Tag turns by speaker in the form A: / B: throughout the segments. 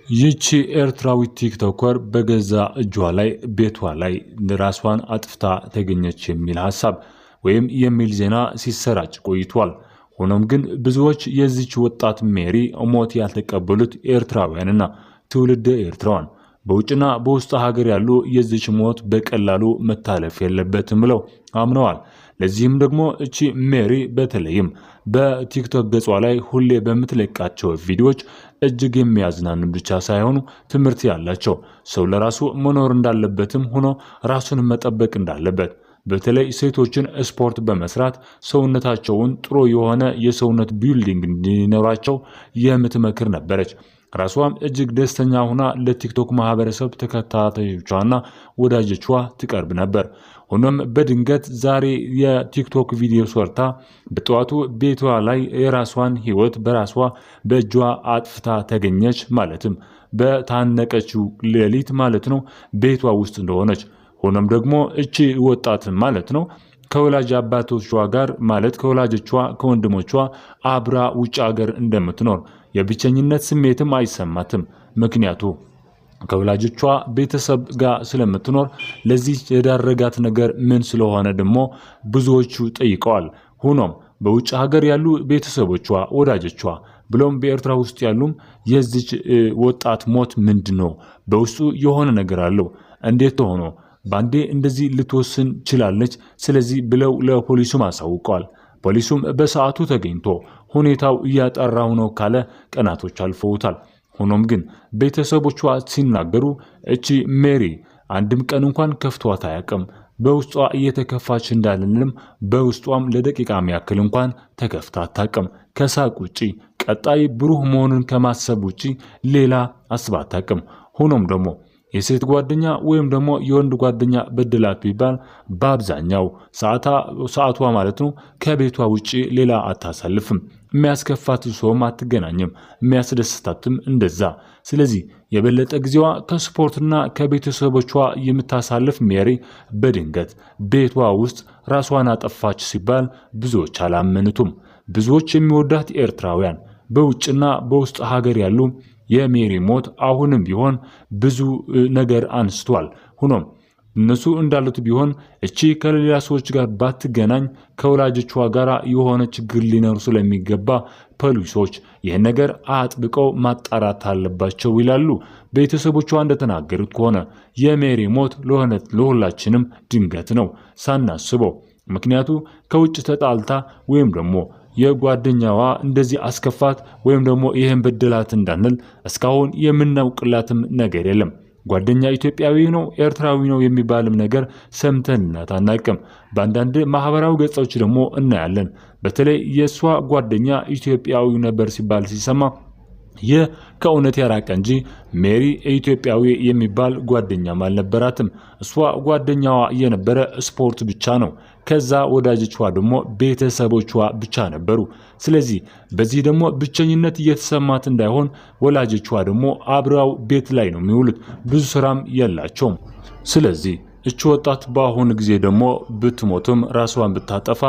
A: ይህቺ ኤርትራዊት ቲክቶከር በገዛ እጇ ላይ ቤቷ ላይ ራሷን አጥፍታ ተገኘች የሚል ሐሳብ ወይም የሚል ዜና ሲሰራጭ ቆይቷል። ሆኖም ግን ብዙዎች የዚች ወጣት ሜሪ ሞት ያልተቀበሉት ኤርትራውያንና ትውልደ ኤርትራውያን በውጭና በውስጥ ሀገር ያሉ የዚች ሞት በቀላሉ መታለፍ የለበትም ብለው አምነዋል። ለዚህም ደግሞ እቺ ሜሪ በተለይም በቲክቶክ ገጿ ላይ ሁሌ በምትለቃቸው ቪዲዮዎች እጅግ የሚያዝናኑ ብቻ ሳይሆኑ ትምህርት ያላቸው ሰው ለራሱ መኖር እንዳለበትም ሆኖ ራሱን መጠበቅ እንዳለበት በተለይ ሴቶችን ስፖርት በመስራት ሰውነታቸውን ጥሩ የሆነ የሰውነት ቢልዲንግ እንዲኖራቸው የምትመክር ነበረች። ራሷም እጅግ ደስተኛ ሆና ለቲክቶክ ማህበረሰብ ተከታታዮቿና ወዳጆቿ ትቀርብ ነበር። ሆኖም በድንገት ዛሬ የቲክቶክ ቪዲዮ ሰርታ በጠዋቱ ቤቷ ላይ የራሷን ህይወት በራሷ በእጇ አጥፍታ ተገኘች። ማለትም በታነቀችው ሌሊት ማለት ነው ቤቷ ውስጥ እንደሆነች። ሆኖም ደግሞ እቺ ወጣት ማለት ነው ከወላጅ አባቶቿ ጋር ማለት ከወላጆቿ ከወንድሞቿ አብራ ውጭ ሀገር እንደምትኖር የብቸኝነት ስሜትም አይሰማትም። ምክንያቱ ከወላጆቿ ቤተሰብ ጋር ስለምትኖር ለዚህ የዳረጋት ነገር ምን ስለሆነ ደግሞ ብዙዎቹ ጠይቀዋል። ሆኖም በውጭ ሀገር ያሉ ቤተሰቦቿ ወዳጆቿ ብሎም በኤርትራ ውስጥ ያሉም የዚች ወጣት ሞት ምንድነው በውስጡ የሆነ ነገር አለው እንዴት ሆኖ ባንዴ እንደዚህ ልትወስን ችላለች ስለዚህ ብለው ለፖሊሱ አሳውቀዋል። ፖሊሱም በሰዓቱ ተገኝቶ ሁኔታው እያጣራው ነው ካለ ቀናቶች አልፈውታል። ሆኖም ግን ቤተሰቦቿ ሲናገሩ እቺ ሜሪ አንድም ቀን እንኳን ከፍቷት አያውቅም። በውስጧ እየተከፋች እንዳልልም በውስጧም ለደቂቃ ያክል እንኳን ተከፍታ አታውቅም። ከሳቅ ውጪ ቀጣይ ብሩህ መሆኑን ከማሰብ ውጪ ሌላ አስባ አታውቅም። ሆኖም ደግሞ የሴት ጓደኛ ወይም ደግሞ የወንድ ጓደኛ በድላት ቢባል በአብዛኛው ሰዓቷ ማለት ነው ከቤቷ ውጪ ሌላ አታሳልፍም። የሚያስከፋት ሰውም አትገናኝም፣ የሚያስደስታትም እንደዛ። ስለዚህ የበለጠ ጊዜዋ ከስፖርትና ከቤተሰቦቿ የምታሳልፍ ሜሪ በድንገት ቤቷ ውስጥ ራሷን አጠፋች ሲባል ብዙዎች አላመኑትም። ብዙዎች የሚወዳት ኤርትራውያን በውጭና በውስጥ ሀገር ያሉ የሜሪ ሞት አሁንም ቢሆን ብዙ ነገር አንስቷል። ሆኖም እነሱ እንዳሉት ቢሆን እቺ ከሌላ ሰዎች ጋር ባትገናኝ ከወላጆቿ ጋር የሆነ ችግር ሊኖር ስለሚገባ ፖሊሶች ይህን ነገር አጥብቀው ማጣራት አለባቸው ይላሉ። ቤተሰቦቿ እንደተናገሩት ከሆነ የሜሪ ሞት ለሁላችንም ድንገት ነው ሳናስበው። ምክንያቱ ከውጭ ተጣልታ ወይም ደግሞ የጓደኛዋ እንደዚህ አስከፋት ወይም ደግሞ ይሄን በደላት እንዳንል እስካሁን የምናውቅላትም ነገር የለም። ጓደኛ ኢትዮጵያዊ ነው ኤርትራዊ ነው የሚባልም ነገር ሰምተንናት አናውቅም። በአንዳንድ ማህበራዊ ገጾች ደግሞ እናያለን። በተለይ የሷ ጓደኛ ኢትዮጵያዊ ነበር ሲባል ሲሰማ ይህ ከእውነት የራቀ እንጂ ሜሪ ኢትዮጵያዊ የሚባል ጓደኛም አልነበራትም። እሷ ጓደኛዋ የነበረ ስፖርት ብቻ ነው። ከዛ ወዳጆቿ ደግሞ ቤተሰቦቿ ብቻ ነበሩ። ስለዚህ በዚህ ደግሞ ብቸኝነት እየተሰማት እንዳይሆን ወላጆቿ ደግሞ አብረው ቤት ላይ ነው የሚውሉት፣ ብዙ ስራም የላቸውም። ስለዚህ እቺ ወጣት በአሁኑ ጊዜ ደግሞ ብትሞትም ራሷን ብታጠፋ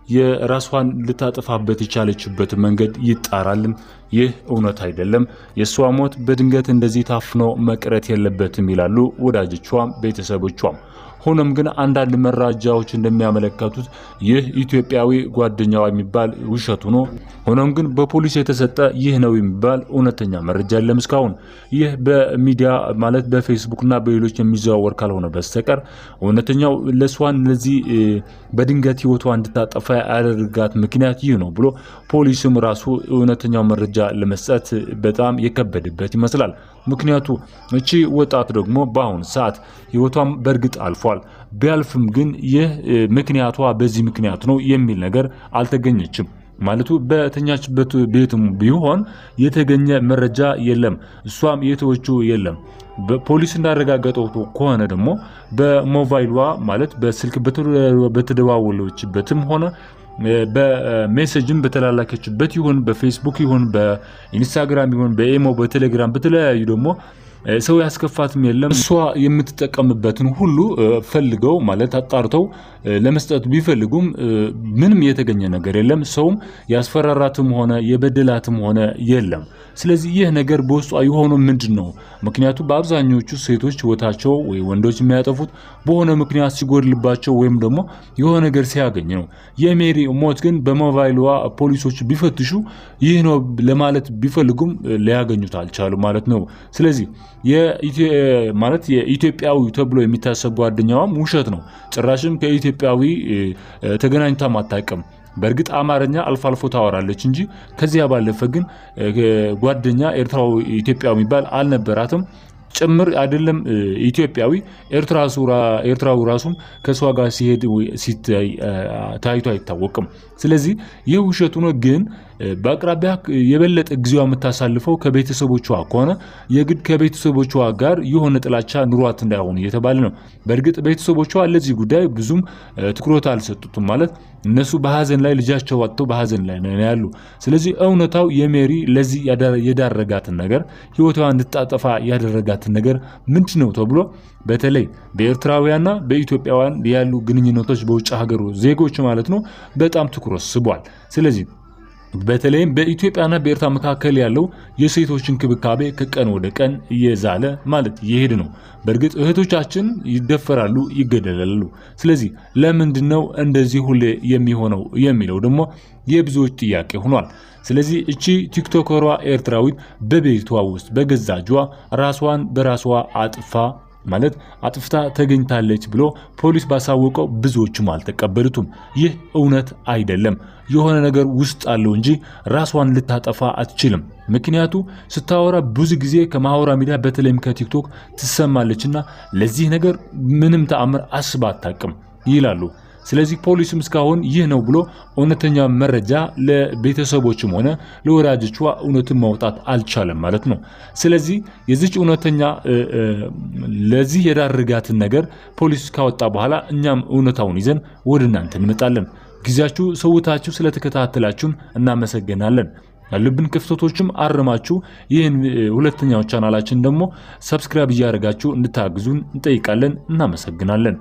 A: የራሷን ልታጠፋበት የቻለችበት መንገድ ይጣራልም። ይህ እውነት አይደለም። የሷ ሞት በድንገት እንደዚህ ታፍኖ መቅረት የለበትም ይላሉ ወዳጆቿም ቤተሰቦቿም። ሆኖም ግን አንዳንድ መረጃዎች እንደሚያመለክቱት ይህ ኢትዮጵያዊ ጓደኛዋ የሚባል ውሸቱ ነው። ሆኖም ግን በፖሊስ የተሰጠ ይህ ነው የሚባል እውነተኛ መረጃ የለም እስካሁን። ይህ በሚዲያ ማለት በፌስቡክና በሌሎች የሚዘዋወር ካልሆነ በስተቀር እውነተኛው ለሷን ለዚህ በድንገት ህይወቷ እንድታጠፋ ያደረጋት ምክንያት ይህ ነው ብሎ ፖሊስም ራሱ እውነተኛው መረጃ ለመስጠት በጣም የከበደበት ይመስላል። ምክንያቱ እቺ ወጣት ደግሞ በአሁን ሰዓት ህይወቷም በእርግጥ አልፏል። ቢያልፍም ግን ይህ ምክንያቷ በዚህ ምክንያት ነው የሚል ነገር አልተገኘችም። ማለቱ በተኛችበት ቤትም ቢሆን የተገኘ መረጃ የለም። እሷም የተወችው የለም። በፖሊስ እንዳረጋገጠው ከሆነ ደግሞ በሞባይሏ ማለት በስልክ በተደዋወለችበትም ሆነ በሜሴጅም በተላላከችበት ይሁን በፌስቡክ ይሁን በኢንስታግራም ይሁን በኢሞ በቴሌግራም በተለያዩ ደግሞ ሰው ያስከፋትም የለም። እሷ የምትጠቀምበትን ሁሉ ፈልገው ማለት አጣርተው ለመስጠት ቢፈልጉም ምንም የተገኘ ነገር የለም። ሰውም ያስፈራራትም ሆነ የበደላትም ሆነ የለም። ስለዚህ ይህ ነገር በውስጧ የሆነው ምንድነው? ምክንያቱም በአብዛኞቹ ሴቶች ህይወታቸው ወይ ወንዶች የሚያጠፉት በሆነ ምክንያት ሲጎድልባቸው ወይም ደግሞ የሆነ ነገር ሲያገኝ ነው። የሜሪ ሞት ግን በሞባይሏ ፖሊሶች ቢፈትሹ ይህ ነው ለማለት ቢፈልጉም ሊያገኙት አልቻሉ ማለት ነው። ስለዚህ የኢትዮጵያዊ ተብሎ የሚታሰብ ጓደኛዋም ውሸት ነው። ጭራሽም ከኢትዮጵያዊ ተገናኝታ ማታቀም። በእርግጥ አማርኛ አልፎ አልፎ ታወራለች እንጂ ከዚያ ባለፈ ግን ጓደኛ ኤርትራዊ ኢትዮጵያዊ የሚባል አልነበራትም። ጭምር አይደለም ኢትዮጵያዊ ኤርትራው ራሱም ከሷ ጋር ሲሄድ ታይቶ አይታወቅም። ስለዚህ ይህ ውሸቱ ነው። ግን በአቅራቢያ የበለጠ ጊዜዋ የምታሳልፈው ከቤተሰቦቿ ከሆነ የግድ ከቤተሰቦቿ ጋር የሆነ ጥላቻ ኑሯት እንዳይሆን እየተባለ ነው። በእርግጥ ቤተሰቦቿ ለዚህ ጉዳይ ብዙም ትኩረት አልሰጡትም። ማለት እነሱ በሀዘን ላይ ልጃቸው ወጥተው በሀዘን ላይ ነው ያሉ። ስለዚህ እውነታው የሜሪ ለዚህ የዳረጋትን ነገር ህይወቷ እንድታጠፋ ያደረጋትን ነገር ምንድነው ተብሎ በተለይ በኤርትራውያንና በኢትዮጵያውያን ያሉ ግንኙነቶች በውጭ ሀገር ዜጎች ማለት ነው በጣም ትኩረት ስቧል። ስለዚህ በተለይም በኢትዮጵያና በኤርትራ መካከል ያለው የሴቶች እንክብካቤ ከቀን ወደ ቀን እየዛለ ማለት እየሄደ ነው። በእርግጥ እህቶቻችን ይደፈራሉ፣ ይገደላሉ። ስለዚህ ለምንድነው እንደዚህ ሁሌ የሚሆነው የሚለው ደግሞ የብዙዎች ጥያቄ ሆኗል። ስለዚህ እቺ ቲክቶከሯ ኤርትራዊት በቤቷ ውስጥ በገዛ እጇ ራስዋን በራስዋ አጥፍታ ተገኝታለች ብሎ ፖሊስ ባሳወቀው ብዙዎችም አልተቀበሉትም። ይህ እውነት አይደለም። የሆነ ነገር ውስጥ አለው እንጂ ራስዋን ልታጠፋ አትችልም። ምክንያቱ ስታወራ ብዙ ጊዜ ከማህበራዊ ሚዲያ በተለይም ከቲክቶክ ትሰማለችና ለዚህ ነገር ምንም ተአምር አስባ አታውቅም ይላሉ። ስለዚህ ፖሊስም እስካሁን ይህ ነው ብሎ እውነተኛ መረጃ ለቤተሰቦችም ሆነ ለወራጆቿ እውነትን ማውጣት አልቻለም ማለት ነው። ስለዚህ የዚች እውነተኛ ለዚህ የዳረጋትን ነገር ፖሊስ ካወጣ በኋላ እኛም እውነታውን ይዘን ወደ እናንተ እንመጣለን። ጊዜያችሁ ሰውታችሁ ስለተከታተላችሁን እናመሰግናለን። ያሉብን ክፍተቶችም አርማችሁ ይህን ሁለተኛው ቻናላችን ደግሞ ሰብስክራይብ እያደረጋችሁ እንድታግዙን እንጠይቃለን። እናመሰግናለን።